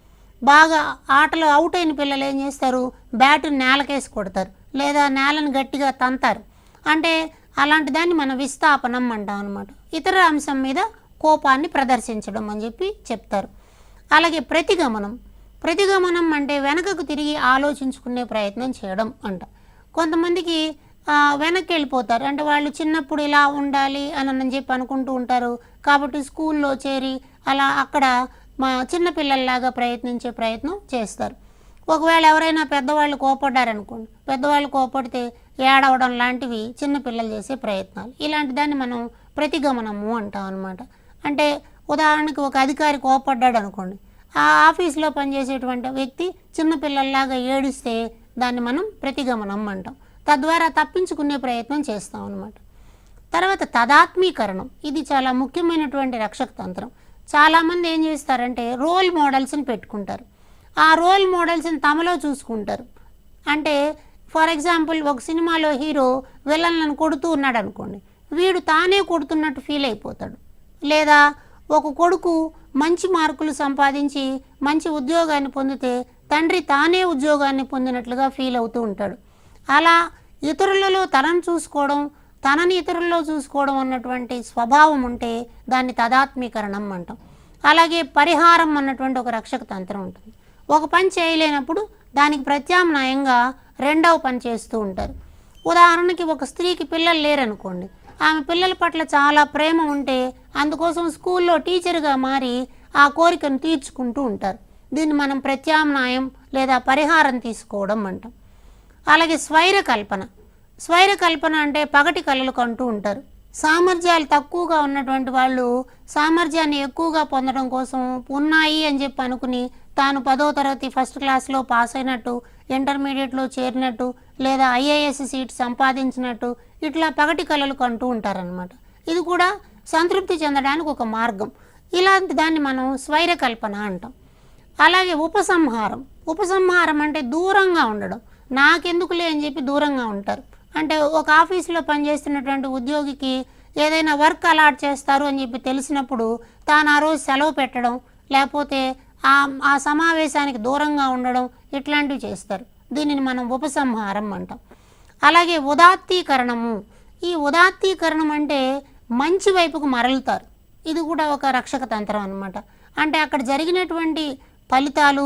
బాగా ఆటలో అవుట్ అయిన పిల్లలు ఏం చేస్తారు, బ్యాటుని నేలకేసి కొడతారు, లేదా నేలను గట్టిగా తంతారు. అంటే అలాంటి దాన్ని మనం విస్థాపనం అంటాం అనమాట. ఇతర అంశం మీద కోపాన్ని ప్రదర్శించడం అని చెప్పి చెప్తారు. అలాగే ప్రతిగమనం. ప్రతిగమనం అంటే వెనకకు తిరిగి ఆలోచించుకునే ప్రయత్నం చేయడం అంట. కొంతమందికి వెనక్కి వెళ్ళిపోతారు, అంటే వాళ్ళు చిన్నప్పుడు ఇలా ఉండాలి అని చెప్పి అనుకుంటూ ఉంటారు. కాబట్టి స్కూల్లో చేరి అలా అక్కడ చిన్నపిల్లల్లాగా ప్రయత్నించే ప్రయత్నం చేస్తారు. ఒకవేళ ఎవరైనా పెద్దవాళ్ళు కోపడ్డారనుకోండి, పెద్దవాళ్ళు కోపడితే ఏడవడం లాంటివి చిన్నపిల్లలు చేసే ప్రయత్నాలు. ఇలాంటి దాన్ని మనం ప్రతిగమనము అంటాం అనమాట. అంటే ఉదాహరణకి ఒక అధికారి కోపడ్డాడు అనుకోండి, ఆ ఆఫీస్లో పనిచేసేటువంటి వ్యక్తి చిన్నపిల్లల్లాగా ఏడిస్తే దాన్ని మనం ప్రతిగమనం అంటాం. తద్వారా తప్పించుకునే ప్రయత్నం చేస్తాం అనమాట. తర్వాత తదాత్మీకరణం. ఇది చాలా ముఖ్యమైనటువంటి రక్షక తంత్రం. చాలామంది ఏం చేస్తారంటే రోల్ మోడల్స్ని పెట్టుకుంటారు. ఆ రోల్ మోడల్స్ని తమలో చూసుకుంటారు. అంటే ఫర్ ఎగ్జాంపుల్ ఒక సినిమాలో హీరో విలన్లను కొడుతూ ఉన్నాడు అనుకోండి, వీడు తానే కొడుతున్నట్టు ఫీల్ అయిపోతాడు. లేదా ఒక కొడుకు మంచి మార్కులు సంపాదించి మంచి ఉద్యోగాన్ని పొందితే తండ్రి తానే ఉద్యోగాన్ని పొందినట్లుగా ఫీల్ అవుతూ ఉంటాడు. అలా ఇతరులలో తనను చూసుకోవడం, తనని ఇతరుల్లో చూసుకోవడం అన్నటువంటి స్వభావం ఉంటే దాన్ని తదాత్మీకరణం అంటాం. అలాగే పరిహారం అన్నటువంటి ఒక రక్షక తంత్రం ఉంటుంది. ఒక పని చేయలేనప్పుడు దానికి ప్రత్యామ్నాయంగా రెండవ పని చేస్తూ ఉంటారు. ఉదాహరణకి ఒక స్త్రీకి పిల్లలు లేరనుకోండి, ఆమె పిల్లల పట్ల చాలా ప్రేమ ఉంటే అందుకోసం స్కూల్లో టీచర్గా మారి ఆ కోరికను తీర్చుకుంటూ ఉంటారు. దీన్ని మనం ప్రత్యామ్నాయం లేదా పరిహారం తీసుకోవడం అంటాం. అలాగే స్వైర కల్పన. స్వైర కల్పన అంటే పగటి కళలు కంటూ ఉంటారు. సామర్థ్యాలు తక్కువగా ఉన్నటువంటి వాళ్ళు సామర్థ్యాన్ని ఎక్కువగా పొందడం కోసం ఉన్నాయి అని చెప్పి అనుకుని తాను 10వ తరగతి ఫస్ట్ క్లాస్లో పాస్ అయినట్టు, ఇంటర్మీడియట్లో చేరినట్టు, లేదా ఐఏఎస్ సీట్ సంపాదించినట్టు ఇట్లా పగటి కలలు కంటూ ఉంటారనమాట. ఇది కూడా సంతృప్తి చెందడానికి ఒక మార్గం. ఇలాంటి దాన్ని మనం స్వైరకల్పన అంటాం. అలాగే ఉపసంహారం అంటే దూరంగా ఉండడం. నాకెందుకులే అని చెప్పి దూరంగా ఉంటారు. అంటే ఒక ఆఫీసులో పనిచేస్తున్నటువంటి ఉద్యోగికి ఏదైనా వర్క్ అలాట్ చేస్తారు అని చెప్పి తెలిసినప్పుడు తాను ఆ రోజు సెలవు పెట్టడం, లేకపోతే ఆ సమావేశానికి దూరంగా ఉండడం ఇట్లాంటివి చేస్తారు. దీనిని మనం ఉపసంహారం అంటాం. అలాగే ఉదాత్తీకరణము. ఈ ఉదాత్తీకరణం అంటే మంచి వైపుకు మరలుతారు. ఇది కూడా ఒక రక్షక తంత్రం అన్నమాట. అంటే అక్కడ జరిగినటువంటి ఫలితాలు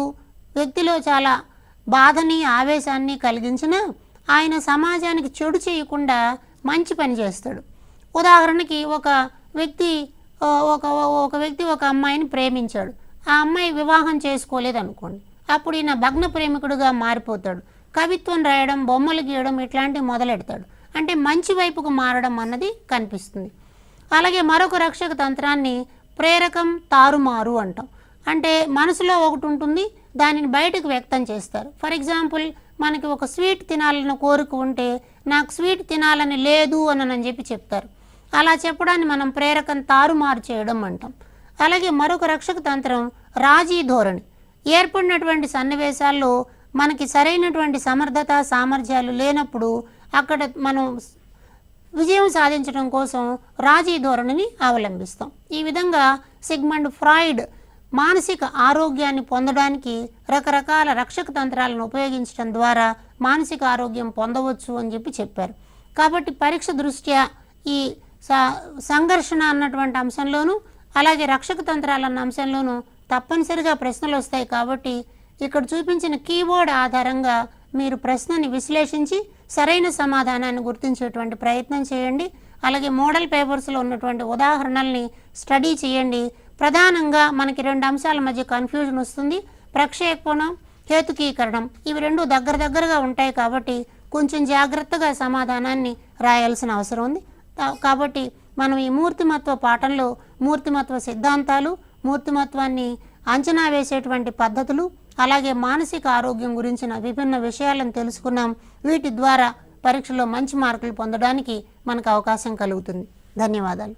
వ్యక్తిలో చాలా బాధని ఆవేశాన్ని కలిగించిన ఆయన సమాజానికి చెడు చేయకుండా మంచి పని చేస్తాడు. ఉదాహరణకి ఒక వ్యక్తి ఒక అమ్మాయిని ప్రేమించాడు. ఆ అమ్మాయి వివాహం చేసుకోలేదు అనుకోండి. అప్పుడు ఈయన భగ్న ప్రేమికుడుగా మారిపోతాడు. కవిత్వం రాయడం, బొమ్మలు గీయడం ఇట్లాంటివి మొదలెడతాడు. అంటే మంచి వైపుకు మారడం అన్నది కనిపిస్తుంది. అలాగే మరొక రక్షక తంత్రాన్ని ప్రేరకం తారుమారు అంటాం. అంటే మనసులో ఒకటి ఉంటుంది, దానిని బయటకు వ్యక్తం చేస్తారు. ఫర్ ఎగ్జాంపుల్, మనకి ఒక స్వీట్ తినాలని కోరిక ఉంటే నాకు స్వీట్ తినాలని లేదు అని చెప్పి చెప్తారు. అలా చెప్పడాన్ని మనం ప్రేరకం తారుమారు చేయడం అంటాం. అలాగే మరొక రక్షక తంత్రం రాజీ ధోరణి. ఏర్పడినటువంటి సన్నివేశాల్లో మనకి సరైనటువంటి సమర్థత సామర్థ్యాలు లేనప్పుడు అక్కడ మనం విజయం సాధించడం కోసం రాజీ ధోరణిని అవలంబిస్తాం. ఈ విధంగా సిగ్మండ్ ఫ్రాయిడ్ మానసిక ఆరోగ్యాన్ని పొందడానికి రకరకాల రక్షక తంత్రాలను ఉపయోగించడం ద్వారా మానసిక ఆరోగ్యం పొందవచ్చు అని చెప్పి చెప్పారు. కాబట్టి పరీక్ష దృష్ట్యా ఈ సంఘర్షణ అన్నటువంటి అంశంలోనూ అలాగే రక్షక తంత్రాలు అన్న అంశంలోనూ తప్పనిసరిగా ప్రశ్నలు వస్తాయి. కాబట్టి ఇక్కడ చూపించిన కీవర్డ్ ఆధారంగా మీరు ప్రశ్నని విశ్లేషించి సరైన సమాధానాన్ని గుర్తించేటువంటి ప్రయత్నం చేయండి. అలాగే మోడల్ పేపర్స్లో ఉన్నటువంటి ఉదాహరణల్ని స్టడీ చేయండి. ప్రధానంగా మనకి 2 అంశాల మధ్య కన్ఫ్యూజన్ వస్తుంది. ప్రక్షేపణం, హేతుకీకరణం ఇవి 2 దగ్గరగా ఉంటాయి. కాబట్టి కొంచెం జాగ్రత్తగా సమాధానాన్ని రాయాల్సిన అవసరం ఉంది. కాబట్టి మనం ఈ మూర్తిమత్వ పాఠంలో మూర్తిమత్వ సిద్ధాంతాలు, మూర్తిమత్వాన్ని అంచనా వేసేటువంటి పద్ధతులు, అలాగే మానసిక ఆరోగ్యం గురించిన విభిన్న విషయాలను తెలుసుకున్నాం. వీటి ద్వారా పరీక్షలో మంచి మార్కులు పొందడానికి మనకు అవకాశం కలుగుతుంది. ధన్యవాదాలు.